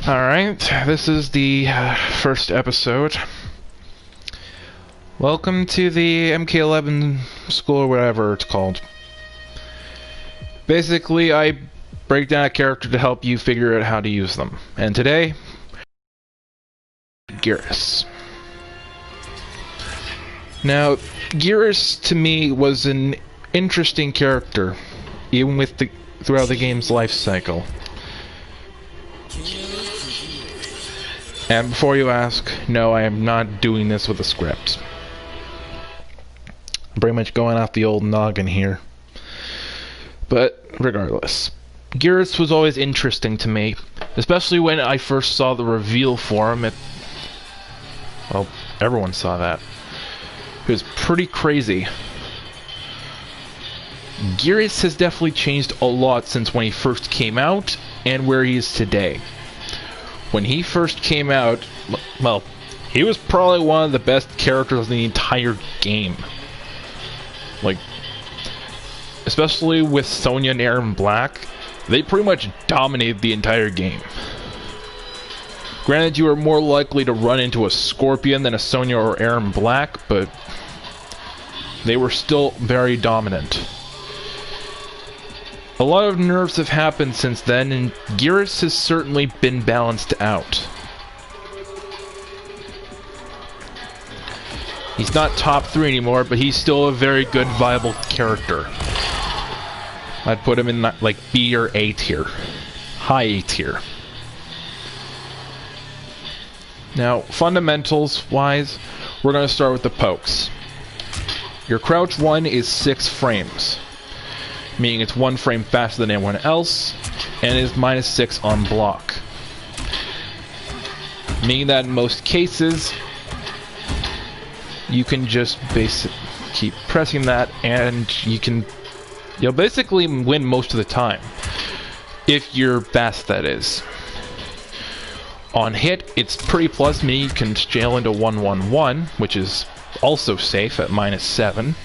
Alright, this is the first episode. Welcome to the MK11 school or whatever it's called. Basically, I break down a character to help you figure out how to use them. And today, Geras. Now, Geras to me was an interesting character, even with throughout the game's life cycle. And before you ask, no, I am not doing this with a script. I'm pretty much going off the old noggin here. But regardless, Geras was always interesting to me, especially when I first saw the reveal for him. Well, everyone saw that. It was pretty crazy. Geras has definitely changed a lot since when he first came out and where he is today. When he first came out, well, he was probably one of the best characters in the entire game. Like, especially with Sonya and Aaron Black, they pretty much dominated the entire game. Granted, you were more likely to run into a Scorpion than a Sonya or Aaron Black, but they were still very dominant. A lot of nerfs have happened since then, and Geras has certainly been balanced out. He's not top 3 anymore, but he's still a very good, viable character. I'd put him in like B or A tier. High A tier. Now, fundamentals-wise, we're going to start with the pokes. Your crouch 1 is 6 frames. Meaning it's 1 frame faster than anyone else, and is -6 on block. Meaning that in most cases, you can just keep pressing that, and you'll basically win most of the time. If you're fast, that is. On hit, it's pretty plus, meaning you can scale into 1-1-1, which is also safe at -7.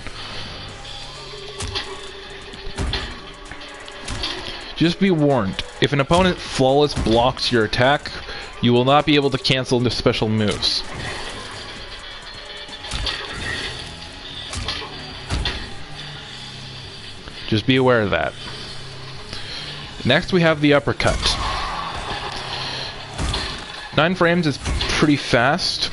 Just be warned, if an opponent flawless blocks your attack, you will not be able to cancel the special moves. Just be aware of that. Next we have the uppercut. 9 frames is pretty fast.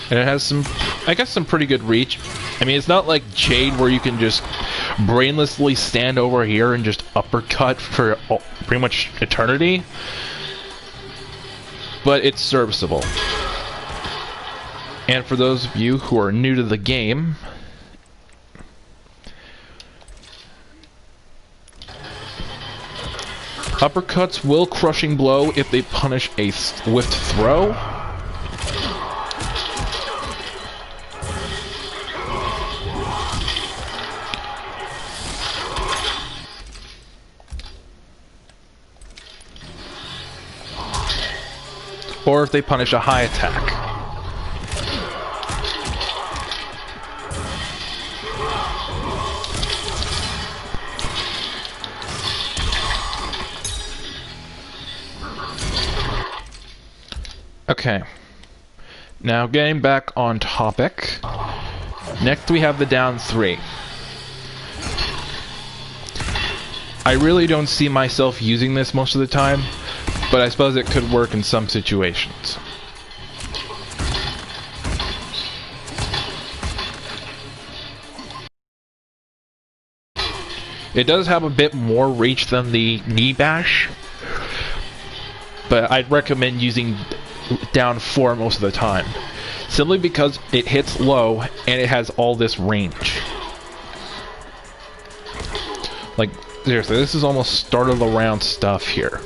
And it has some pretty good reach. I mean, it's not like Jade where you can just brainlessly stand over here and just uppercut for pretty much eternity. But it's serviceable. And for those of you who are new to the game, uppercuts will crushing blow if they punish a swift throw. Or if they punish a high attack. Okay. Now getting back on topic. Next we have the down 3. I really don't see myself using this most of the time, but I suppose it could work in some situations. It does have a bit more reach than the knee bash, but I'd recommend using down 4 most of the time, simply because it hits low and it has all this range. Like, seriously, this is almost start of the round stuff here.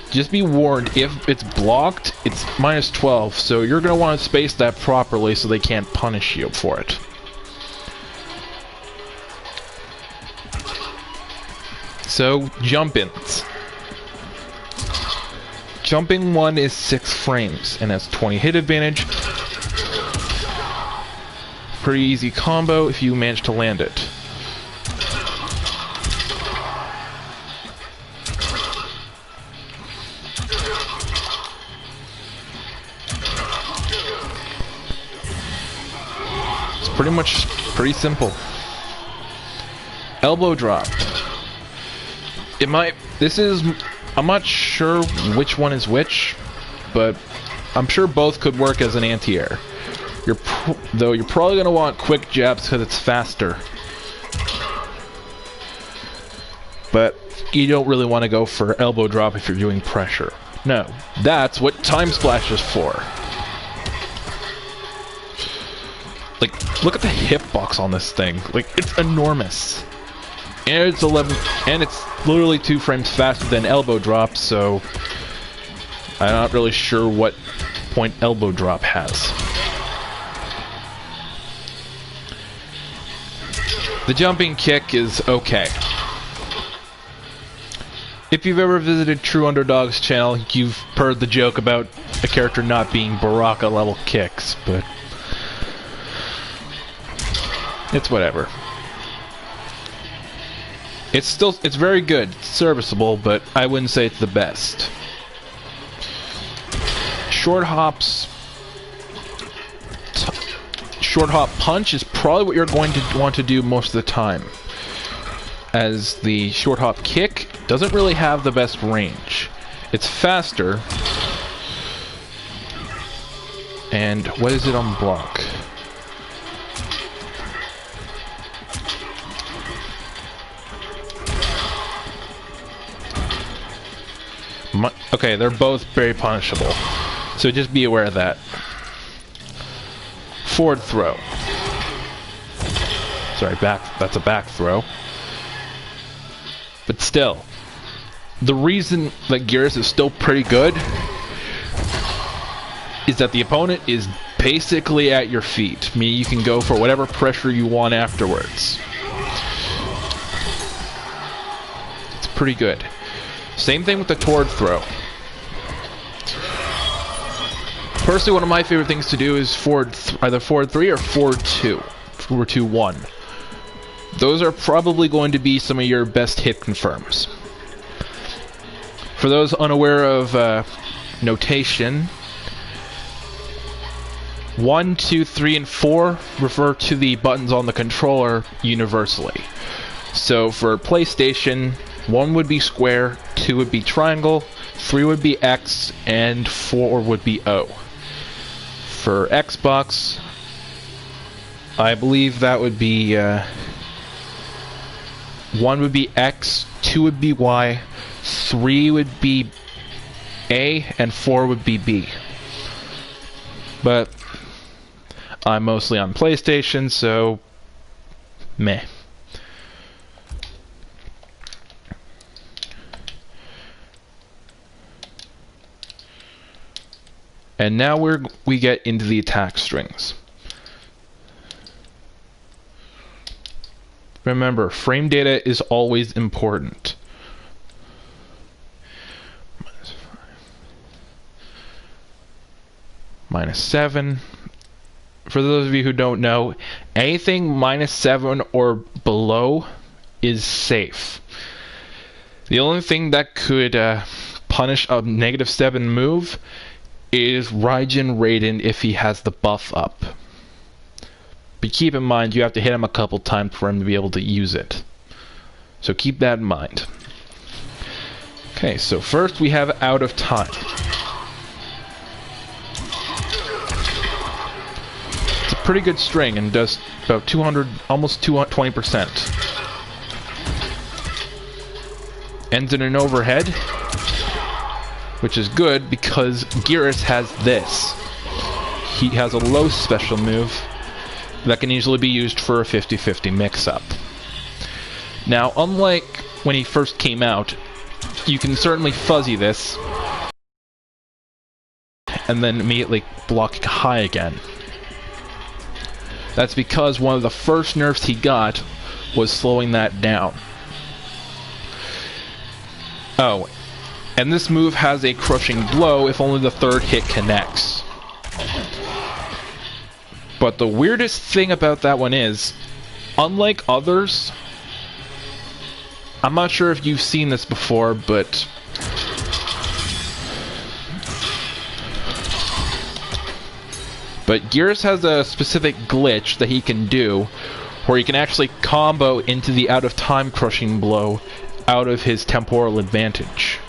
Just be warned, if it's blocked, it's -12, so you're going to want to space that properly so they can't punish you for it. So, jump-ins. Jumping 1 is 6 frames, and has 20 hit advantage. Pretty easy combo if you manage to land it. pretty simple. Elbow drop. I'm not sure which one is which, but I'm sure both could work as an anti-air. Though you're probably going to want quick jabs because it's faster. But you don't really want to go for elbow drop if you're doing pressure. No, that's what time splash is for. Like, look at the hitbox on this thing. Like, it's enormous. And it's literally 2 frames faster than elbow drop, so I'm not really sure what point elbow drop has. The jumping kick is okay. If you've ever visited True Underdog's channel, you've heard the joke about a character not being Baraka level kicks, but it's whatever. It's very good, it's serviceable, but I wouldn't say it's the best. Short hop punch is probably what you're going to want to do most of the time, as the short hop kick doesn't really have the best range. It's faster, and what is it on block? Okay, they're both very punishable, so just be aware of that. Forward throw. Sorry, that's a back throw. But still, the reason that Geras is still pretty good is that the opponent is basically at your feet. I mean, you can go for whatever pressure you want afterwards. It's pretty good. Same thing with the toward throw. Personally, one of my favorite things to do is either forward 3 or forward 2. Forward 2, 1. Those are probably going to be some of your best hit confirms. For those unaware of notation, 1, 2, 3, and 4 refer to the buttons on the controller universally. So for PlayStation, 1 would be square, 2 would be triangle, 3 would be X, and 4 would be O. For Xbox, I believe that would be 1 would be X, 2 would be Y, 3 would be A, and 4 would be B. But I'm mostly on PlayStation, so meh. And now we get into the attack strings. Remember, frame data is always important. -7. For those of you who don't know, anything -7 or below is safe. The only thing that could punish a -7 move is Raijin Raiden if he has the buff up. But keep in mind, you have to hit him a couple times for him to be able to use it. So keep that in mind. Okay, so first we have Out of Time. It's a pretty good string and does about 200, almost 220%. Ends in an overhead, which is good because Geras has this. He has a low special move that can easily be used for a 50-50 mix-up. Now, unlike when he first came out, you can certainly fuzzy this and then immediately block high again. That's because one of the first nerfs he got was slowing that down. Oh, and this move has a crushing blow if only the third hit connects. But the weirdest thing about that one is, unlike others, I'm not sure if you've seen this before, but But Geras has a specific glitch that he can do where he can actually combo into the out-of-time crushing blow out of his temporal advantage.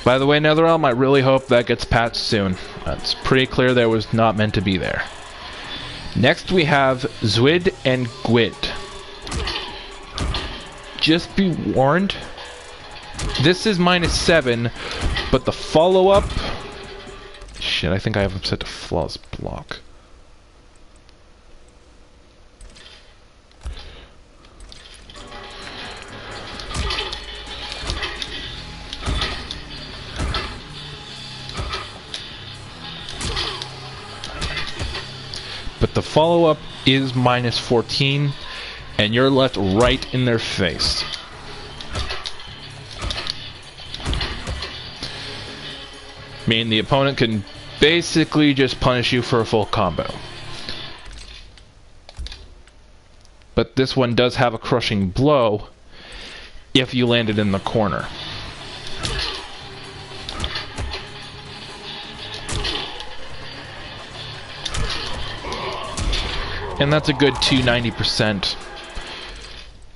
By the way, NetherRealm, I really hope that gets patched soon. It's pretty clear that it was not meant to be there. Next we have Zwid and Gwyd. Just be warned, this is -7, but the follow-up... Shit, I think I have him set to flawless block. But the follow-up is -14, and you're left right in their face. Meaning the opponent can basically just punish you for a full combo. But this one does have a crushing blow if you land it in the corner. And that's a good 290%.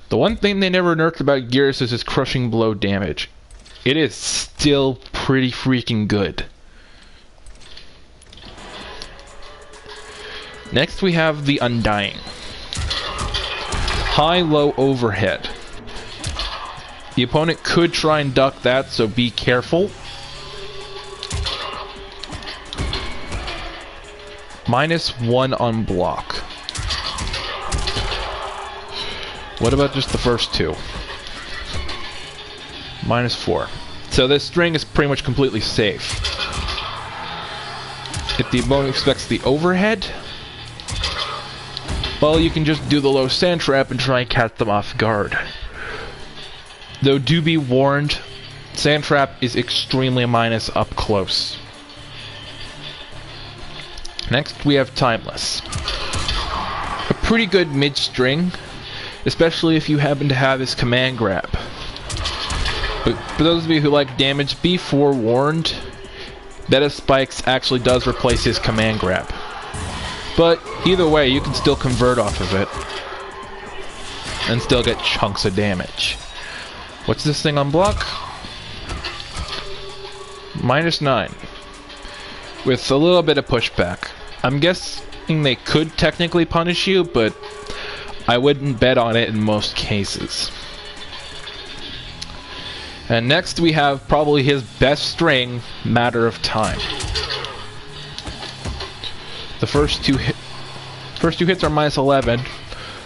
The one thing they never nerfed about Geras is his crushing blow damage. It is still pretty freaking good. Next we have the Undying. High-low overhead. The opponent could try and duck that, so be careful. -1 on block. What about just the first two? -4. So this string is pretty much completely safe. If the opponent expects the overhead, well, you can just do the low sand trap and try and catch them off guard. Though do be warned, sand trap is extremely minus up close. Next we have Timeless. A pretty good mid-string, especially if you happen to have his command grab. But for those of you who like damage, be forewarned that his spikes actually does replace his command grab. But either way, you can still convert off of it and still get chunks of damage. What's this thing on block? -9. With a little bit of pushback. I'm guessing they could technically punish you, but I wouldn't bet on it in most cases. And next we have probably his best string, Matter of Time. The first two hits are -11,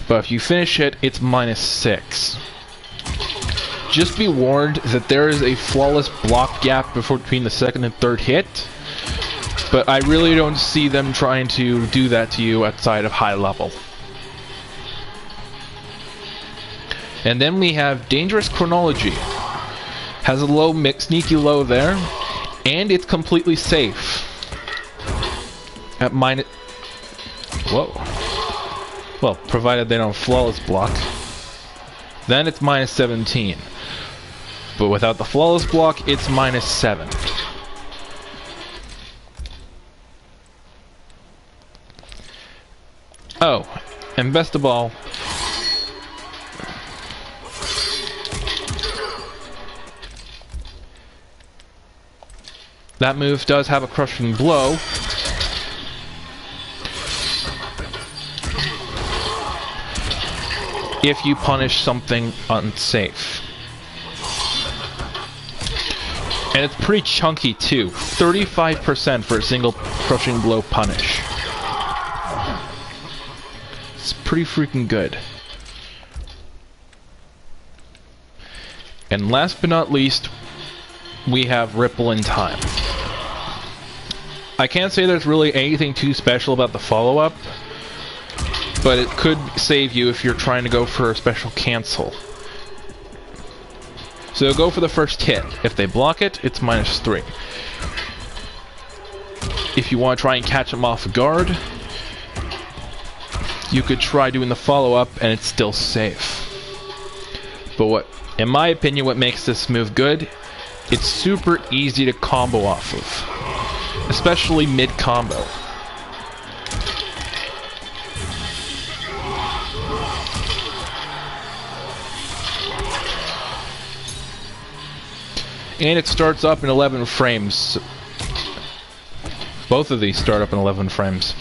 but if you finish it, it's -6. Just be warned that there is a flawless block gap between the second and third hit, but I really don't see them trying to do that to you outside of high level. And then we have Dangerous Chronology. Has a low mix, sneaky low there, and it's completely safe. At whoa. Well, provided they don't flawless block. Then it's -17. But without the flawless block, it's -7. Oh, and best of all, that move does have a crushing blow. If you punish something unsafe. And it's pretty chunky too. 35% for a single crushing blow punish. It's pretty freaking good. And last but not least, we have Ripple in Time. I can't say there's really anything too special about the follow-up, but it could save you if you're trying to go for a special cancel. So go for the first hit. If they block it, it's -3. If you want to try and catch them off guard, you could try doing the follow-up and it's still safe. But in my opinion, what makes this move good, it's super easy to combo off of. especially mid-combo. And it starts up in 11 frames. Both of these start up in 11 frames.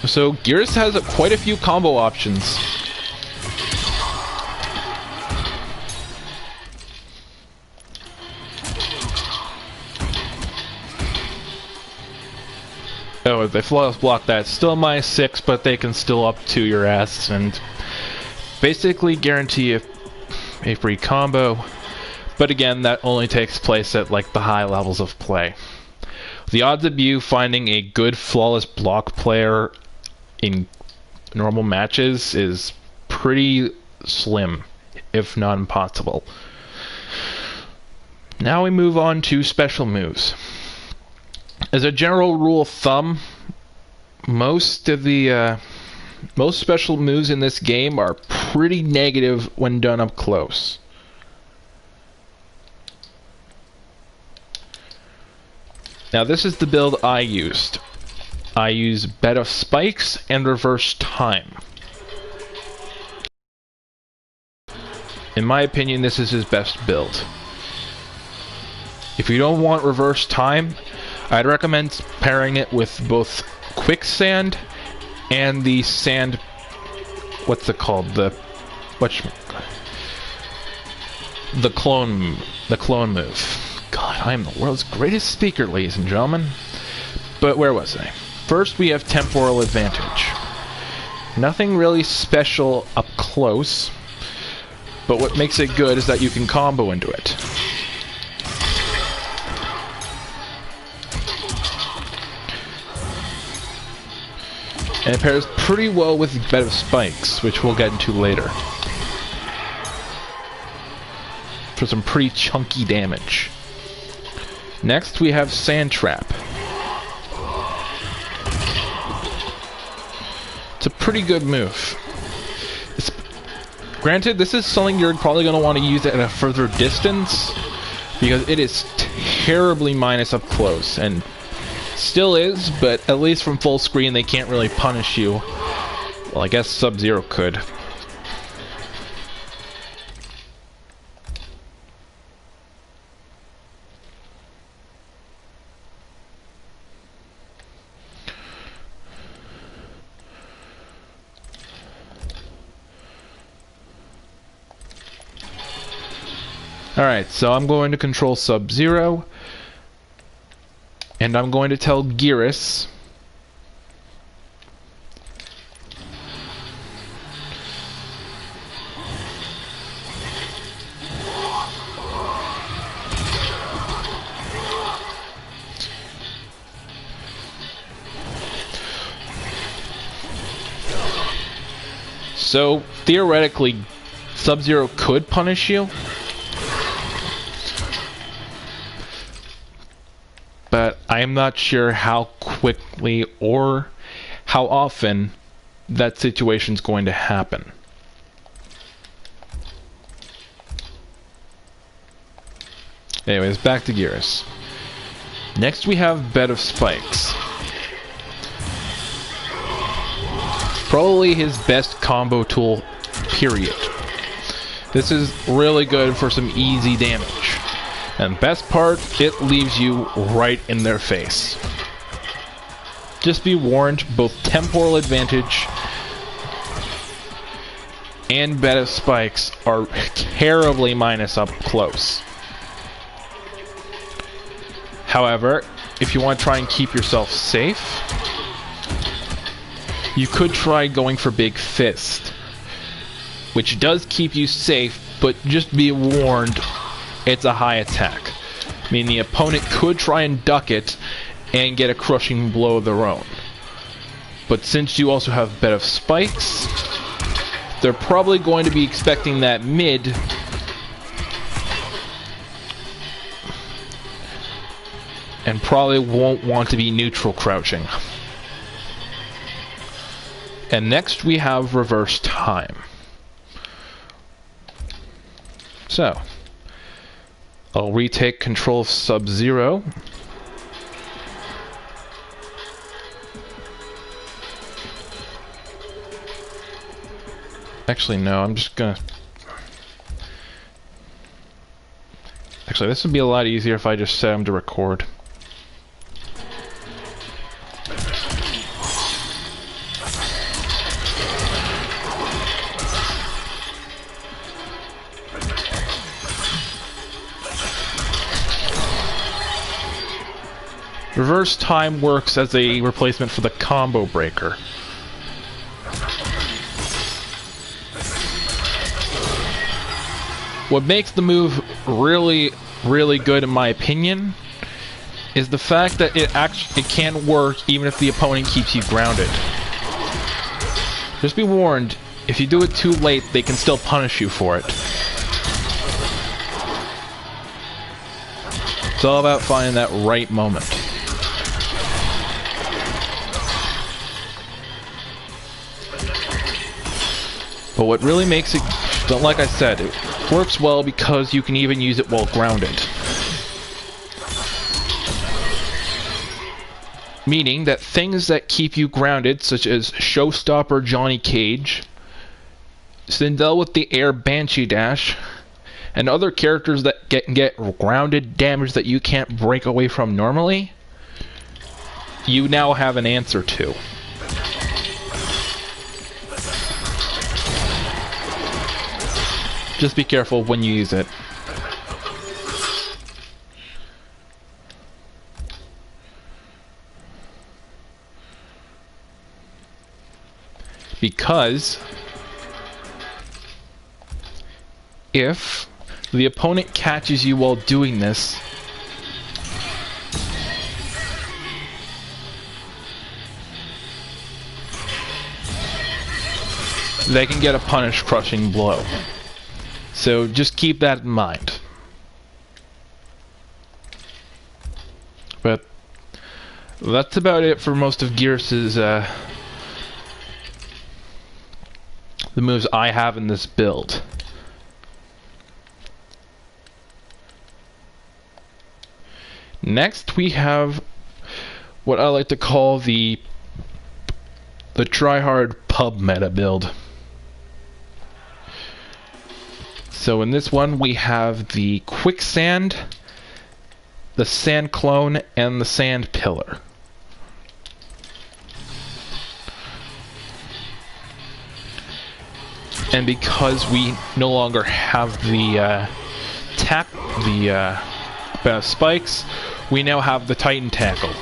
So Geras has quite a few combo options. Oh, if they flawless block that, still -6, but they can still up to your ass and basically guarantee a free combo. But again, that only takes place at like the high levels of play. The odds of you finding a good flawless block player in normal matches is pretty slim, if not impossible. Now we move on to special moves. As a general rule of thumb, most special moves in this game are pretty negative when done up close. Now this is the build I used. I use Bed of Spikes and Reverse Time. In my opinion, this is his best build. If you don't want Reverse Time, I'd recommend pairing it with both Quicksand and the sand... what's it called? The clone move. God, I am the world's greatest speaker, ladies and gentlemen. But where was I? First, we have Temporal Advantage. Nothing really special up close, but what makes it good is that you can combo into it. And it pairs pretty well with Bed of Spikes, which we'll get into later, for some pretty chunky damage. Next, we have Sand Trap. It's a pretty good move. Granted, this is something you're probably going to want to use at a further distance, because it is terribly minus up close, and still is, but at least from full screen they can't really punish you. Well, I guess Sub-Zero could. Alright, so I'm going to control Sub-Zero, and I'm going to tell Geras so theoretically Sub-Zero could punish you, but I'm not sure how quickly or how often that situation's going to happen. Anyways, back to Geras. Next we have Bed of Spikes. Probably his best combo tool, period. This is really good for some easy damage. And best part, it leaves you right in their face. Just be warned, both Temporal Advantage and Bed of Spikes are terribly minus up close. However, if you want to try and keep yourself safe, you could try going for Big Fist, which does keep you safe, but just be warned, it's a high attack. I mean, the opponent could try and duck it and get a crushing blow of their own. But since you also have Bed of Spikes, they're probably going to be expecting that mid and probably won't want to be neutral crouching. And next we have Reverse Time. So I'll retake control of Sub-Zero, Actually, no, I'm just gonna... Actually, this would be a lot easier if I just set him to record. Reverse time works as a replacement for the combo breaker. What makes the move really good in my opinion is the fact that it can work even if the opponent keeps you grounded. Just be warned, if you do it too late, they can still punish you for it. It's all about finding that right moment. But what really makes it, like I said, it works well because you can even use it while grounded. Meaning that things that keep you grounded, such as Showstopper Johnny Cage, Sindel with the Air Banshee Dash, and other characters that get grounded damage that you can't break away from normally, you now have an answer to. Just be careful when you use it. Because if the opponent catches you while doing this, they can get a punish crushing blow. So just keep that in mind. But that's about it for most of Geras' the moves I have in this build. Next we have what I like to call the tryhard pub meta build. So in this one we have the quicksand, the sand clone, and the sand pillar. And because we no longer have the spikes, we now have the Titan tackle.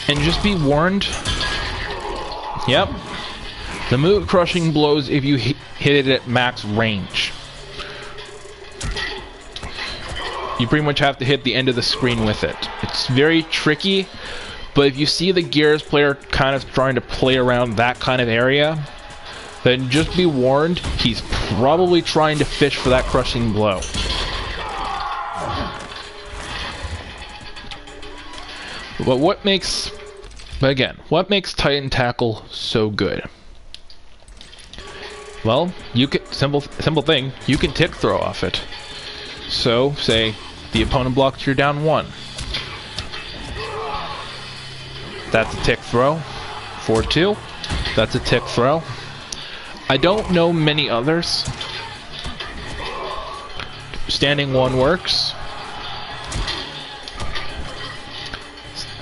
And just be warned, yep, the move crushing blows if you hit it at max range. You pretty much have to hit the end of the screen with it. It's very tricky, but if you see the Geras player kind of trying to play around that kind of area, then just be warned, he's probably trying to fish for that crushing blow. But what makes Titan Tackle so good? Well, you can simple thing, you can tick throw off it. So, say the opponent blocks, you're down 1. That's a tick throw. 4-2. That's a tick throw. I don't know many others. Standing 1 works.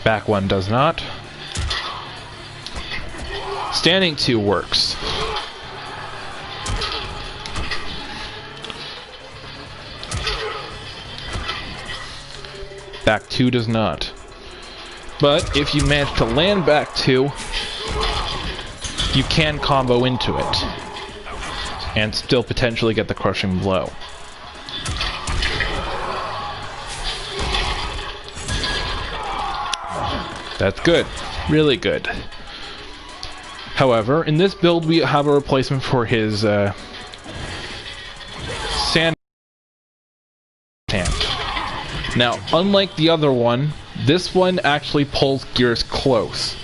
Back 1 does not. Standing 2 works. Back 2 does not. But if you manage to land back 2, you can combo into it and still potentially get the crushing blow. That's good. Really good. However, in this build we have a replacement for his sand tank. Now, unlike the other one, this one actually pulls Geras close.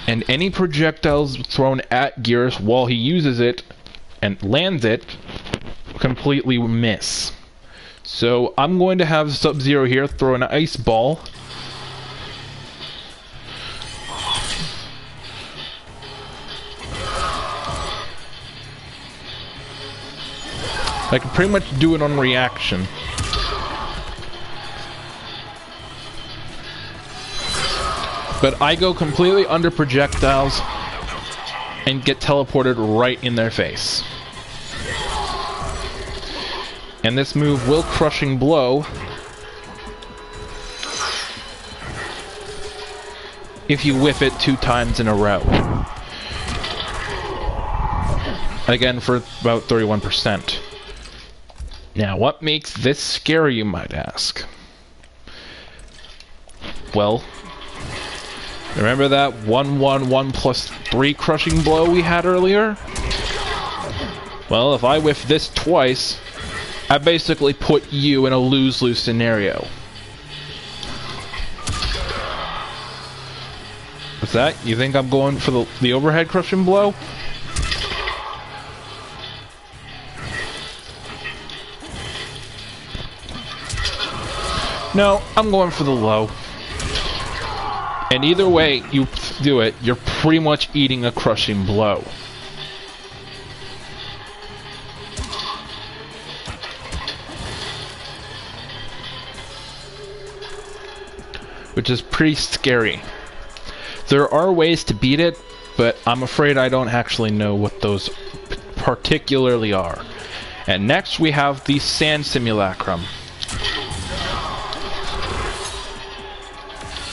And any projectiles thrown at Geras while he uses it and lands it completely miss. So I'm going to have Sub-Zero here throw an ice ball. I can pretty much do it on reaction. But I go completely under projectiles and get teleported right in their face. And this move will Crushing Blow if you whiff it 2 times in a row. Again, for about 31%. Now, what makes this scary, you might ask? Well, remember that 1-1-1 plus 3 Crushing Blow we had earlier? Well, if I whiff this twice, I basically put you in a lose-lose scenario. What's that? You think I'm going for the overhead Crushing Blow? No, I'm going for the low. And either way you do it, you're pretty much eating a Crushing Blow. Which is pretty scary. There are ways to beat it, but I'm afraid I don't actually know what those particularly are. And next we have the Sand Simulacrum.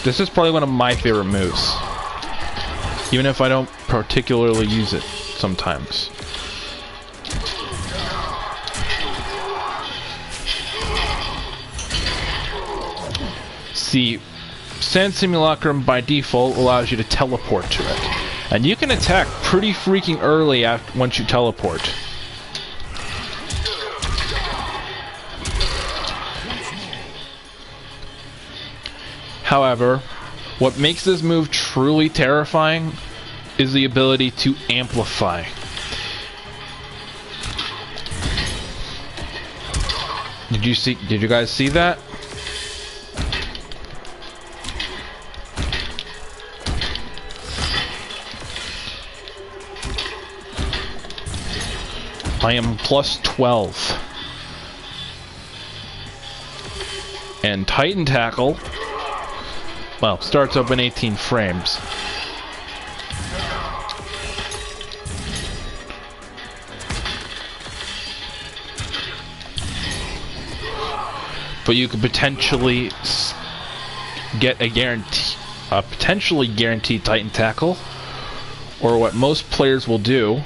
This is probably one of my favorite moves, even if I don't particularly use it sometimes. See, Sand Simulacrum by default allows you to teleport to it, and you can attack pretty freaking early once you teleport. However, what makes this move truly terrifying is the ability to amplify. Did you guys see that? I am plus 12. And Titan Tackle, well, starts up in 18 frames. But you could potentially get a potentially guaranteed Titan Tackle, or what most players will do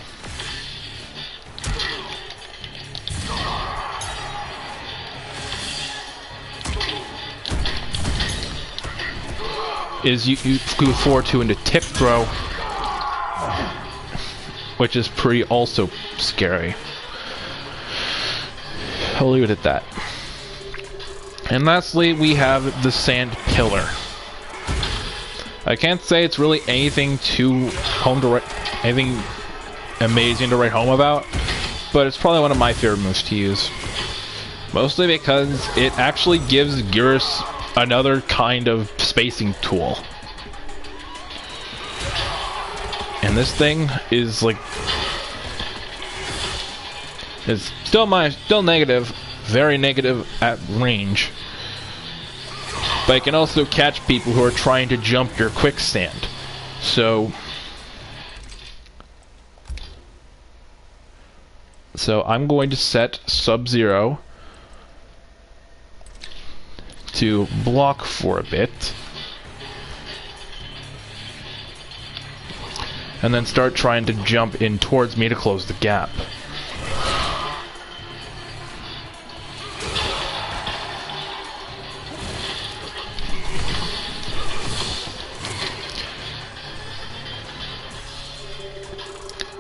is you go forward to into Tip Throw, which is pretty also scary. I'll leave it at that. And lastly, we have the Sand Pillar. I can't say it's really anything anything amazing to write home about, but it's probably one of my favorite moves to use. Mostly because it actually gives Geras another kind of spacing tool. And this thing is like, it's still negative, very negative at range. But it can also catch people who are trying to jump your quicksand. So I'm going to set Sub-Zero to block for a bit, and then start trying to jump in towards me to close the gap.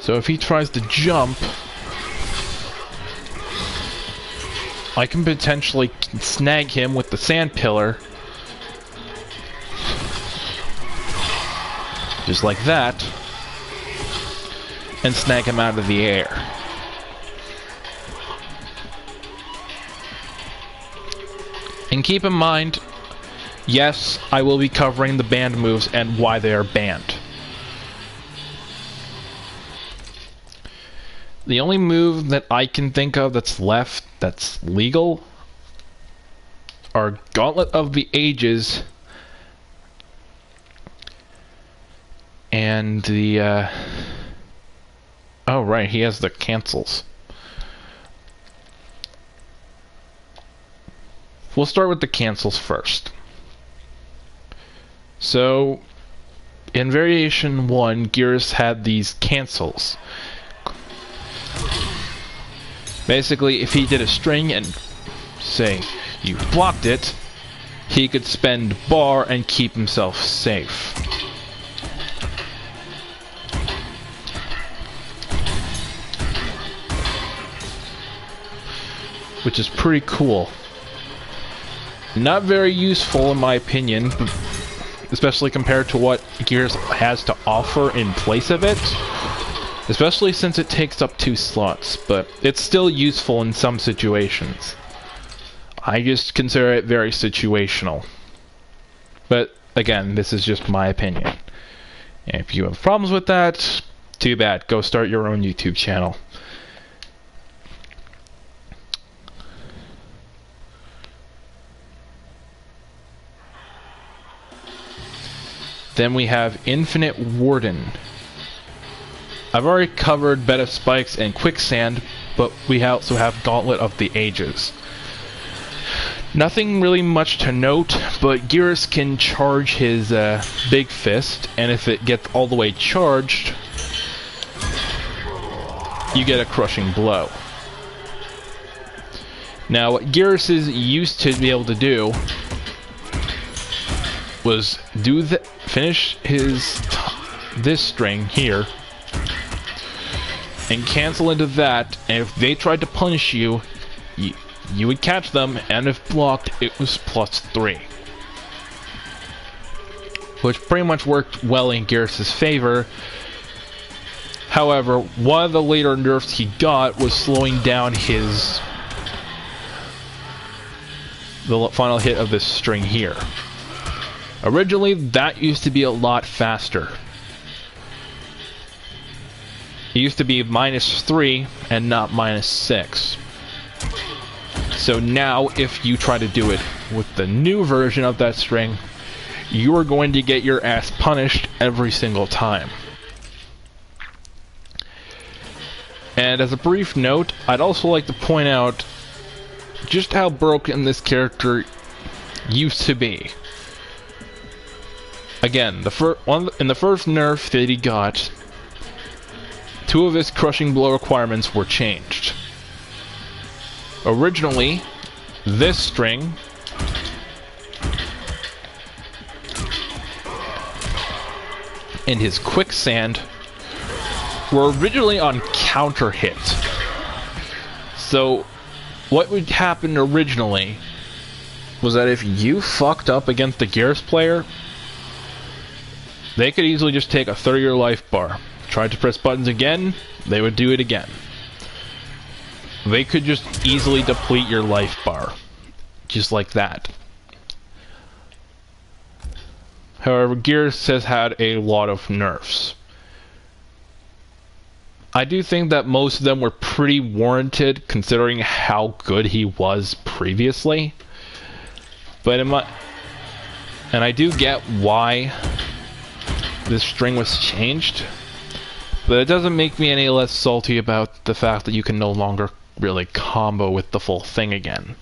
So if he tries to jump, I can potentially snag him with the Sand Pillar, just like that, and snag him out of the air. And keep in mind, yes, I will be covering the banned moves and why they are banned. The only move that I can think of that's left that's legal are Gauntlet of the Ages and the oh right, he has the cancels. We'll start with the cancels first. So in variation 1, Geras had these cancels. Basically, if he did a string and say you blocked it, he could spend bar and keep himself safe. Which is pretty cool. Not very useful in my opinion, especially compared to what Geras has to offer in place of it. Especially since it takes up 2 slots, but it's still useful in some situations. I just consider it very situational. But again, this is just my opinion. And if you have problems with that, too bad. Go start your own YouTube channel. Then we have Infinite Warden. I've already covered Bed of Spikes and Quicksand, but we also have Gauntlet of the Ages. Nothing really much to note, but Geras can charge his Big Fist, and if it gets all the way charged, you get a Crushing Blow. Now, what Geras used to be able to do was finish this string here, and cancel into that, and if they tried to punish you, you would catch them, and if blocked, it was +3. Which pretty much worked well in Geras' favor. However, one of the later nerfs he got was slowing down the final hit of this string here. Originally, that used to be a lot faster. It used to be -3 and not -6. So now, if you try to do it with the new version of that string, you are going to get your ass punished every single time. And as a brief note, I'd also like to point out just how broken this character used to be. Again, in the first nerf that he got, 2 of his Crushing Blow requirements were changed. Originally, this string and his Quicksand were originally on counter hit. So, what would happen originally was that if you fucked up against the Geras player, they could easily just take a 30-year life bar. Tried to press buttons again, they would do it again. They could just easily deplete your life bar. Just like that. However, Geras has had a lot of nerfs. I do think that most of them were pretty warranted considering how good he was previously. But and I do get why this string was changed. But it doesn't make me any less salty about the fact that you can no longer really combo with the full thing again.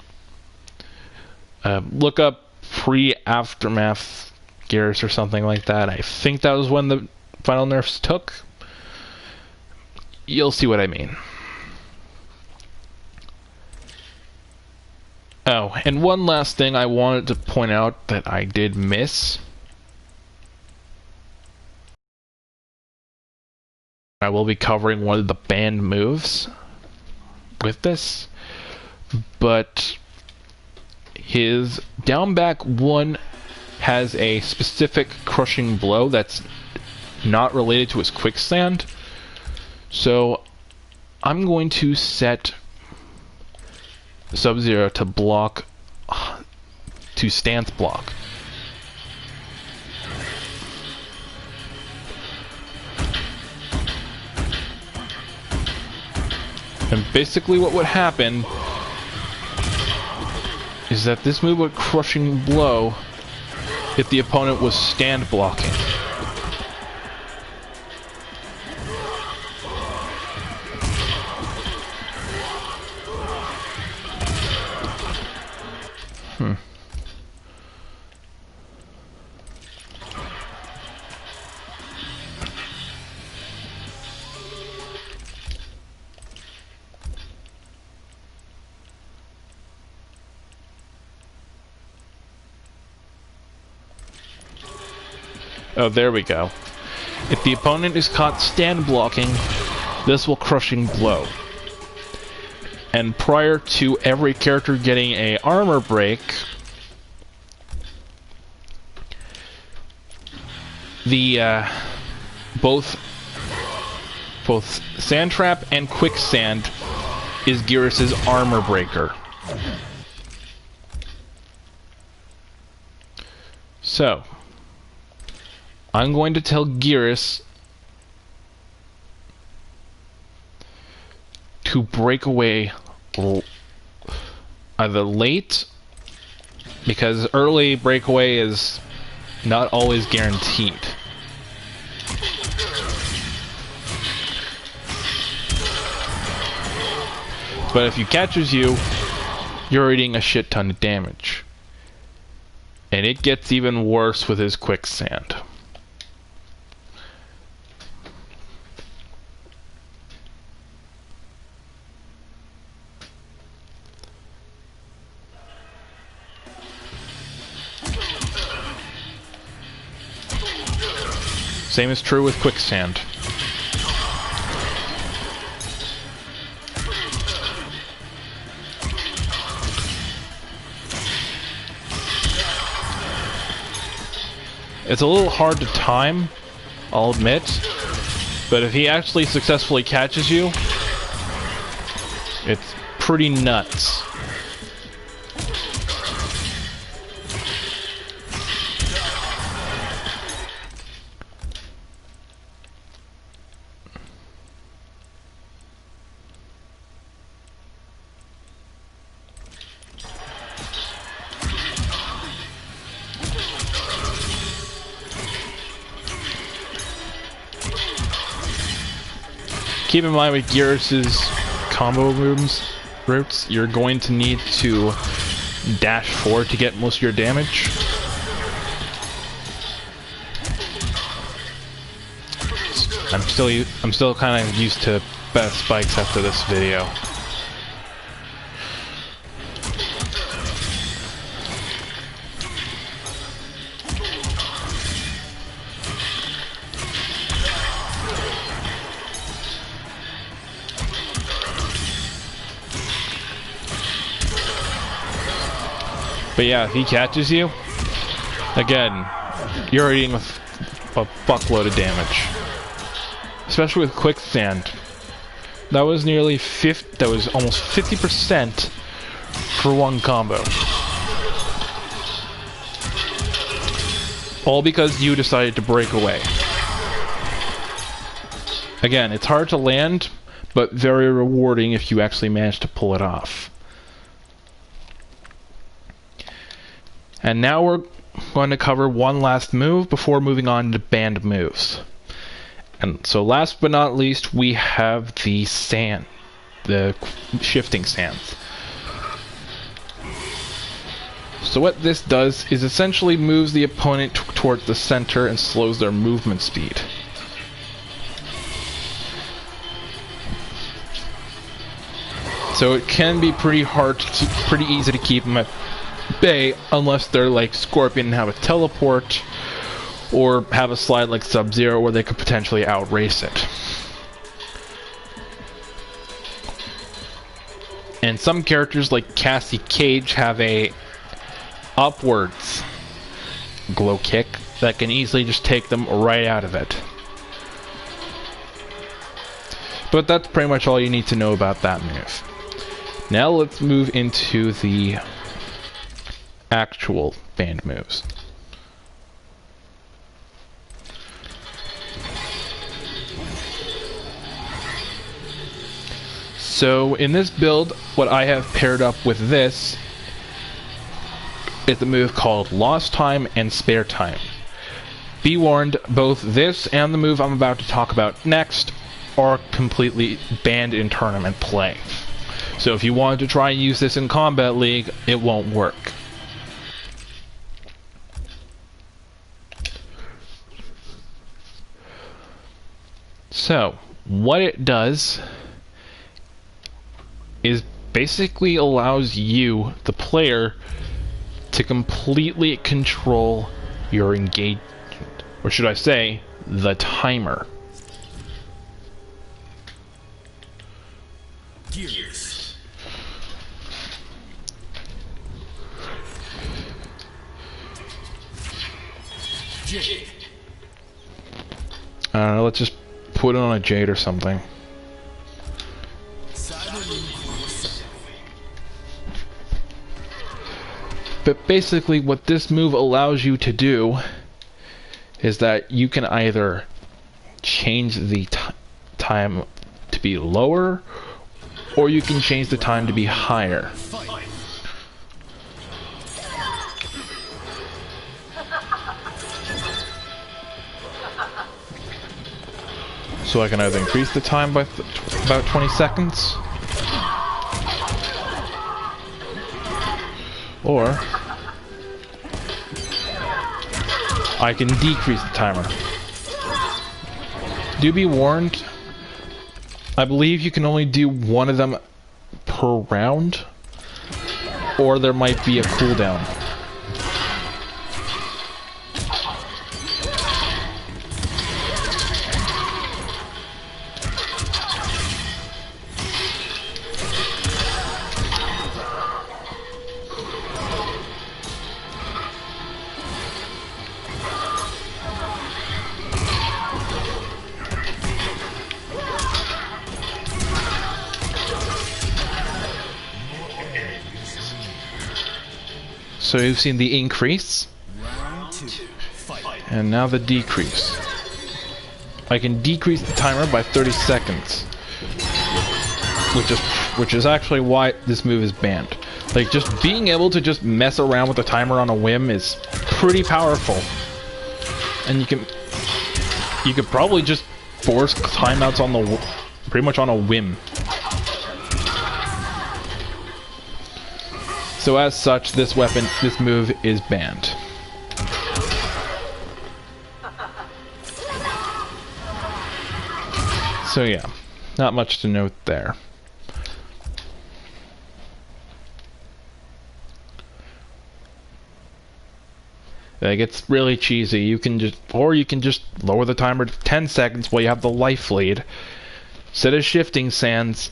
Look up pre-Aftermath Geras or something like that. I think that was when the final nerfs took. You'll see what I mean. Oh, and one last thing I wanted to point out that I did miss. I will be covering one of the banned moves with this, but his down back 1 has a specific Crushing Blow that's not related to his Quicksand. So I'm going to set Sub-Zero to block, to stance block. And basically what would happen is that this move would Crushing Blow if the opponent was stand blocking. Oh, there we go. If the opponent is caught stand blocking, this will Crushing Blow. And prior to every character getting a armor break, the both Sand Trap and Quicksand is Geras' armor breaker. So I'm going to tell Geras to break away either late, because early breakaway is not always guaranteed. But if he catches you, you're eating a shit ton of damage. And it gets even worse with his Quicksand. Same is true with Quicksand. It's a little hard to time, I'll admit, but if he actually successfully catches you, it's pretty nuts. Keep in mind with Geras' combo routes, you're going to need to dash forward to get most of your damage. I'm still kind of used to best spikes after this video. But yeah, if he catches you, again, you're eating a fuckload of damage. Especially with Quicksand. That was nearly that was almost 50% for one combo. All because you decided to break away. Again, it's hard to land, but very rewarding if you actually manage to pull it off. And now we're going to cover one last move before moving on to banned moves. And so last but not least, we have the sand, the shifting sands. So what this does is essentially moves the opponent towards the center and slows their movement speed. So it can be pretty easy to keep them at bay unless they're like Scorpion and have a teleport, or have a slide like Sub-Zero where they could potentially outrace it. And some characters like Cassie Cage have a upwards glow kick that can easily just take them right out of it. But that's pretty much all you need to know about that move. Now let's move into the actual banned moves. So in this build, what I have paired up with this is the move called Lost Time and Spare Time. Be warned, both this and the move I'm about to talk about next are completely banned in tournament play. So if you wanted to try and use this in Combat League, it won't work. So, what it does is basically allows you, the player, to completely control your engagement, or should I say, the timer. Geras. Let's just put it on a Jade or something. But basically what this move allows you to do is that you can either change the time to be lower, or you can change the time to be higher. So I can either increase the time by about 20 seconds, or I can decrease the timer. Do be warned, I believe you can only do one of them per round, or there might be a cooldown. So you've seen the increase, and now the decrease. I can decrease the timer by 30 seconds, which is actually why this move is banned. Like, just being able to just mess around with the timer on a whim is pretty powerful, and you could probably just force timeouts on the pretty much on a whim. So as such, this move is banned. So yeah, not much to note there. It gets really cheesy. You can just lower the timer to 10 seconds while you have the life lead, set as shifting sands,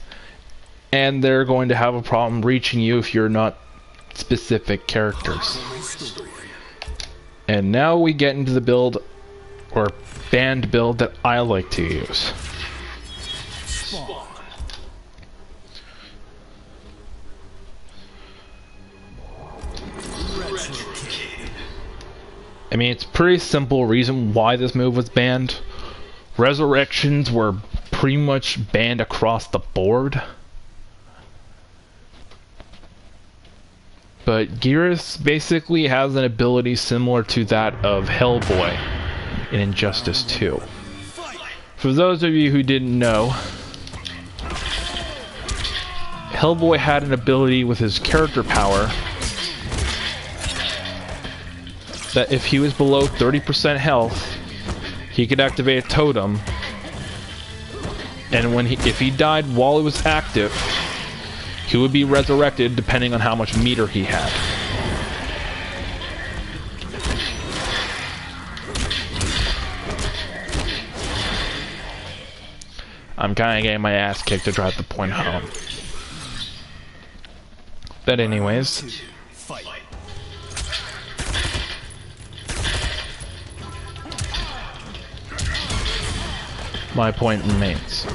and they're going to have a problem reaching you if you're not specific characters. And now we get into the build, or banned build, that I like to use. I mean, it's pretty simple reason why this move was banned. Resurrections were pretty much banned across the board. But Geras basically has an ability similar to that of Hellboy in Injustice 2. For those of you who didn't know, Hellboy had an ability with his character power that if he was below 30% health, he could activate a totem, and if he died while it was active, he would be resurrected depending on how much meter he had. I'm kind of getting my ass kicked to drive the point home. But anyways, my point remains.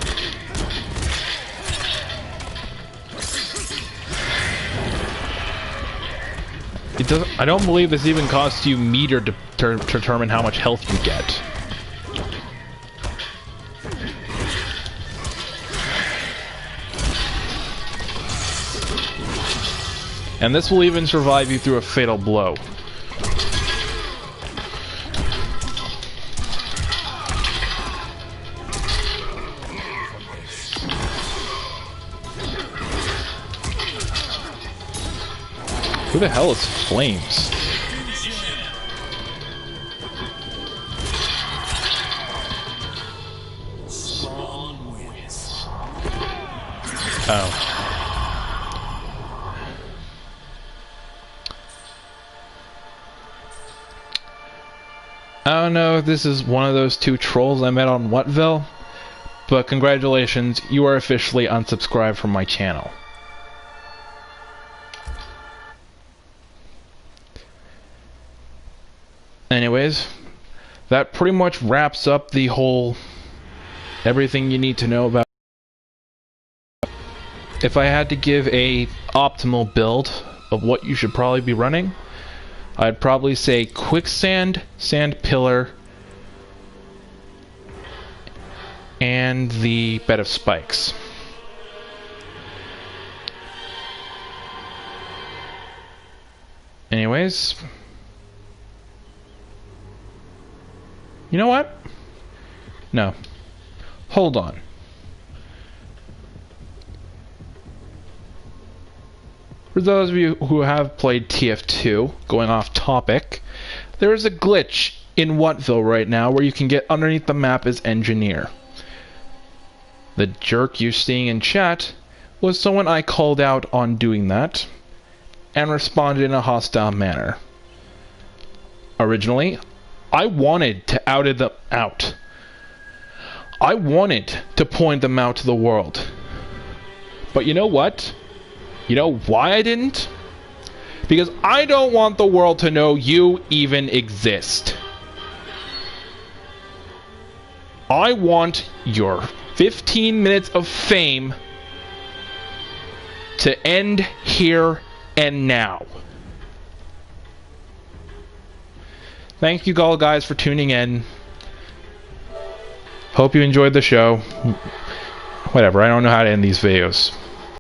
I don't believe this even costs you meter to determine how much health you get. And this will even survive you through a fatal blow. Who the hell is Flames? Oh. I don't know if this is one of those two trolls I met on Whatville, but congratulations, you are officially unsubscribed from my channel. Anyways, that pretty much wraps up the whole everything you need to know about. If I had to give a optimal build of what you should probably be running, I'd probably say quicksand, sand pillar, and the bed of spikes. Anyways, you know what? No. Hold on. For those of you who have played TF2, going off topic, there is a glitch in Whatville right now where you can get underneath the map as engineer. The jerk you're seeing in chat was someone I called out on doing that and responded in a hostile manner. Originally, I wanted to out them out. I wanted to point them out to the world. But you know what? You know why I didn't? Because I don't want the world to know you even exist. I want your 15 minutes of fame to end here and now. Thank you all guys for tuning in. Hope you enjoyed the show. Whatever, I don't know how to end these videos.